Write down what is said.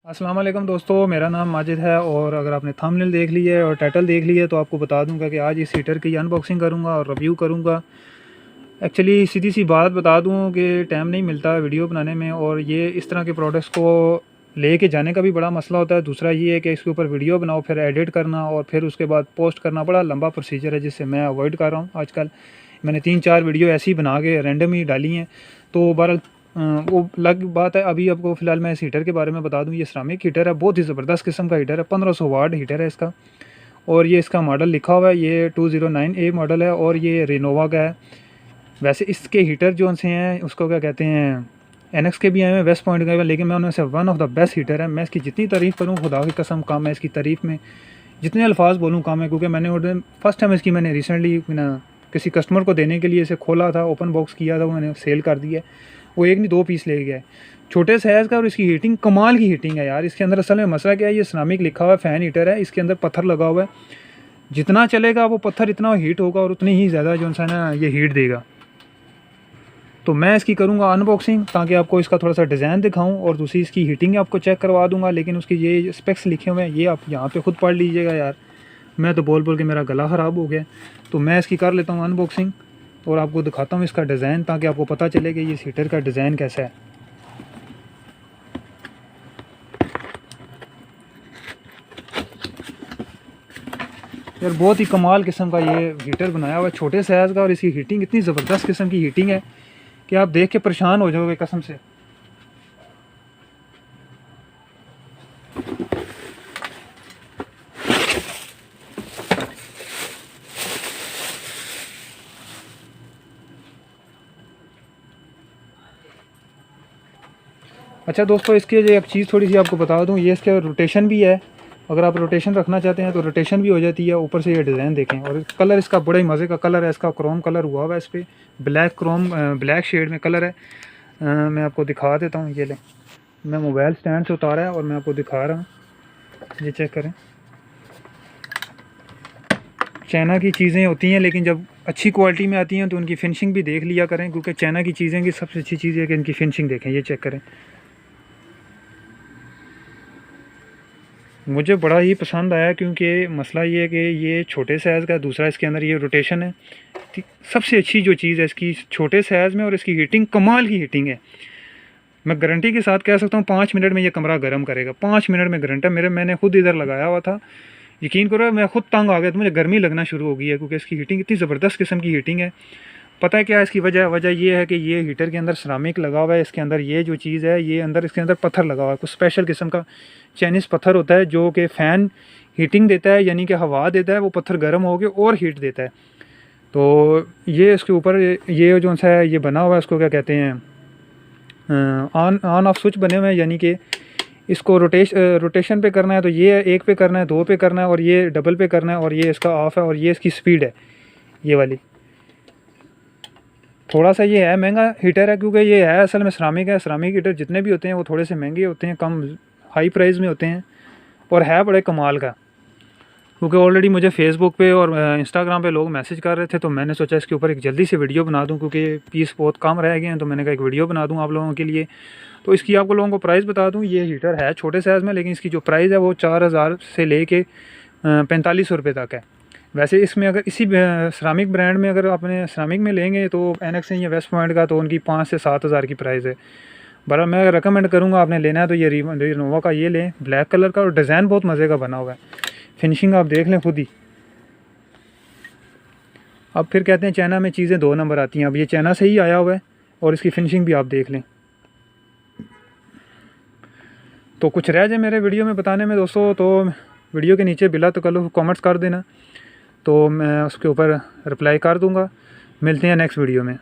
अस्सलाम वालेकुम दोस्तों, मेरा नाम माजिद है और अगर आपने थंबनेल देख ली है और टाइटल देख ली है तो आपको बता दूंगा कि आज इस हीटर की अनबॉक्सिंग करूंगा और रिव्यू करूंगा। एक्चुअली सीधी सी बात बता दूं कि टाइम नहीं मिलता वीडियो बनाने में और ये इस तरह के प्रोडक्ट्स को लेके जाने का भी बड़ा मसला होता है। दूसरा ये है कि इसके ऊपर वीडियो बनाओ, फिर एडिट करना और फिर उसके बाद पोस्ट करना बड़ा लंबा प्रोसीजर है, जिससे मैं अवॉइड कर रहा हूँ। आजकल मैंने 3-4 वीडियो ऐसी ही बना के रैंडम ही डाली हैं। तो बहरहाल वो अलग बात है। अभी आपको फ़िलहाल मैं इस हीटर के बारे में बता दूं। ये सिरामिक हीटर है, बहुत ही ज़बरदस्त किस्म का हीटर है। 1500 वाट हीटर है इसका और ये इसका मॉडल लिखा हुआ है, ये 209A मॉडल है और ये रेनोवा का है। वैसे इसके हीटर जो से हैं उसको क्या कहते हैं, एनएक्स के भी आए हैं, वेस्ट पॉइंट के भी, लेकिन मैं उनमें से one of the best heater है। मैं इसकी जितनी तारीफ़ करूँ खुदा की कसम कम है। इसकी तारीफ़ में जितने अल्फाज बोलूँ कम है, क्योंकि मैंने फर्स्ट टाइम इसकी मैंने रिसेंटली किसी कस्टमर को देने के लिए इसे खोला था, ओपन बॉक्स किया था, वो मैंने सेल कर दिया है। वो एक नहीं 2 पीस ले गया है, छोटे साइज़ का। और इसकी हीटिंग कमाल की हीटिंग है यार। इसके अंदर असल में मसला क्या है, ये सिरामिक लिखा हुआ है, फ़ैन हीटर है, इसके अंदर पत्थर लगा हुआ है। जितना चलेगा वो पत्थर इतना हीट होगा और उतनी ही ज़्यादा जो है ना ये हीट देगा। तो मैं इसकी करूँगा अनबॉक्सिंग ताकि आपको इसका थोड़ा सा डिज़ाइन दिखाऊँ और दूसरी इसकी हीटिंग आपको चेक करवा दूँगा। लेकिन उसकी ये स्पेक्स लिखे हुए हैं ये आप यहाँ पे ख़ुद पढ़ लीजिएगा यार। मैं तो बोल बोल के मेरा गला ख़राब हो गया। तो मैं इसकी कर लेता हूँ अनबॉक्सिंग और आपको दिखाता हूँ इसका डिज़ाइन, ताकि आपको पता चले कि ये हीटर का डिज़ाइन कैसा है। यार बहुत ही कमाल किस्म का ये हीटर बनाया हुआ है, छोटे साइज़ का, और इसकी हीटिंग इतनी ज़बरदस्त किस्म की हीटिंग है कि आप देख के परेशान हो जाओगे कसम से। अच्छा दोस्तों, इसके जो एक चीज़ थोड़ी सी आपको बता दूं, ये इसके रोटेशन भी है। अगर आप रोटेशन रखना चाहते हैं तो रोटेशन भी हो जाती है। ऊपर से ये डिज़ाइन देखें, और कलर इसका बड़ा ही मज़े का कलर है। इसका क्रोम कलर हुआ हुआ है, इस पर ब्लैक क्रोम ब्लैक शेड में कलर है। मैं आपको दिखा देता हूँ, ये लें, मैं मोबाइल स्टैंड से उतारा है और मैं आपको दिखा रहा हूँ, ये चेक करें। चाइना की चीज़ें होती हैं, लेकिन जब अच्छी क्वालिटी में आती हैं तो उनकी फिनिशिंग भी देख लिया करें, क्योंकि चाइना की चीज़ें की सबसे अच्छी चीज़ है कि इनकी फिनिशिंग देखें। ये चेक करें, मुझे बड़ा ही पसंद आया, क्योंकि मसला ये है कि ये छोटे साइज़ का, दूसरा इसके अंदर ये रोटेशन है। सबसे अच्छी जो चीज़ है इसकी छोटे साइज़ में, और इसकी हीटिंग कमाल की हीटिंग है। मैं गारंटी के साथ कह सकता हूँ 5 मिनट में ये कमरा गर्म करेगा। 5 मिनट में गारंटी है। मैंने खुद इधर लगाया हुआ था, यकीन करो मैं खुद तंग आ गया, तो मुझे गर्मी लगना शुरू हो गई है, क्योंकि इसकी हीटिंग इतनी ज़बरदस्त किस्म की हीटिंग है। पता है क्या है इसकी वजह ये है कि ये हीटर के अंदर सिरामिक लगा हुआ है। इसके अंदर ये जो चीज़ है, ये अंदर इसके अंदर पत्थर लगा हुआ है, कुछ स्पेशल किस्म का चाइनीज़ पत्थर होता है, जो कि फ़ैन हीटिंग देता है, यानी कि हवा देता है। वो पत्थर गर्म हो के और हीट देता है। तो ये इसके ऊपर ये जो सा है ये बना हुआ है, इसको क्या कहते हैं, ऑन ऑफ स्विच बने हुए हैं, यानी कि इसको रोटेशन पे करना है तो ये 1 पे करना है, 2 पे करना है, और ये डबल पे करना है, और ये इसका ऑफ़ है, और ये इसकी स्पीड है ये वाली। थोड़ा सा ये है महंगा हीटर है, क्योंकि ये है असल में सिरामिक है। सिरामिक हीटर जितने भी होते हैं वो थोड़े से महंगे होते हैं, कम हाई प्राइस में होते हैं, और है बड़े कमाल का। क्योंकि ऑलरेडी मुझे फेसबुक पे और इंस्टाग्राम पे लोग मैसेज कर रहे थे, तो मैंने सोचा इसके ऊपर एक जल्दी से वीडियो बना दूं, क्योंकि पीस बहुत कम रह गए हैं। तो मैंने कहा एक वीडियो बना दूं आप लोगों के लिए। तो इसकी आपको लोगों को प्राइस बता दूं, ये हीटर है छोटे साइज़ में, लेकिन इसकी जो प्राइस है वो 4000 से ले कर 4500 रुपये तक है। वैसे इसमें अगर इसी सिरामिक ब्रांड में अगर आपने सिरामिक में लेंगे तो एनएक्स या वेस्ट पॉइंट का, तो उनकी 5 से 7 हज़ार की प्राइस है। बड़ा मैं रेकमेंड करूँगा, आपने लेना है तो ये रेनोवा का ये लें, ब्लैक कलर का, और डिज़ाइन बहुत मज़े का बना हुआ है। फिनिशिंग आप देख लें खुद ही। अब फिर कहते हैं चाइना में चीज़ें 2 नंबर आती हैं, अब ये चाइना से ही आया हुआ है, और इसकी फिनिशिंग भी आप देख लें। तो कुछ रह जाए मेरे वीडियो में बताने में दोस्तों, तो वीडियो के नीचे बिला तो कल कमेंट्स कर देना, तो मैं उसके ऊपर रिप्लाई कर दूँगा। मिलते हैं नेक्स्ट वीडियो में।